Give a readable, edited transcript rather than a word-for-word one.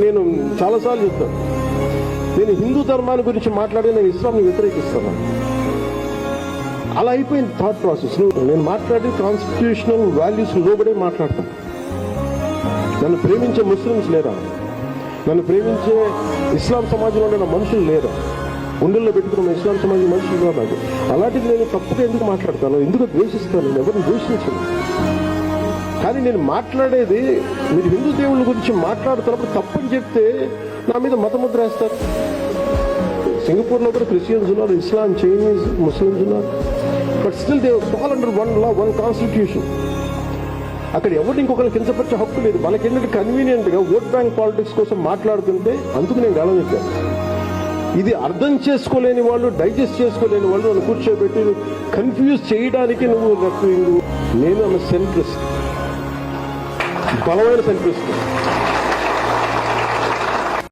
నేను చాలాసార్లు చెప్తాను, నేను హిందూ ధర్మాన్ని గురించి మాట్లాడి నేను ఇస్లాంని వ్యతిరేకిస్తాను. అలా అయిపోయింది థాట్ ప్రాసెస్. నేను మాట్లాడి కాన్స్టిట్యూషనల్ వాల్యూస్ లోబడే మాట్లాడతాను. నన్ను ప్రేమించే ముస్లిమ్స్ లేరా? నన్ను ప్రేమించే ఇస్లాం సమాజంలో ఉన్న మనుషులు లేరా? గుండెల్లో పెట్టుకున్న ఇస్లాం సమాజం మనుషులు కూడా నాకు. అలాంటిది నేను తప్పుగా ఎందుకు మాట్లాడతాను? ఎందుకు ద్వేషిస్తాను? నేను ఎవరిని ద్వేషించను. కానీ నేను మాట్లాడేది, మీరు హిందూ దేవుళ్ళ గురించి మాట్లాడుతున్నప్పుడు తప్పని చెప్తే నా మీద మతముద్ర వేస్తారు. సింగపూర్లో కూడా క్రిస్టియన్స్ ఉన్నారు, ఇస్లాం, చైనీస్, ముస్లిమ్స్ ఉన్నారు. But still they fall under one law, one constitution. అక్కడ ఎవరిని ఇంకొకరిని కించపరిచే హక్కు లేదు. వాళ్ళకి ఏంటంటే కన్వీనియంట్గా ఓట్ బ్యాంక్ పాలిటిక్స్ కోసం మాట్లాడుతుంటే అందుకు నేను గలం చెప్పాను. ఇది అర్థం చేసుకోలేని వాళ్ళు, డైజెస్ట్ చేసుకోలేని వాళ్ళు నన్ను కూర్చోబెట్టి కన్ఫ్యూజ్ చేయడానికి నువ్వు నేను సెంట్రిస్ట్, బలమైన సెంట్రిస్ట్.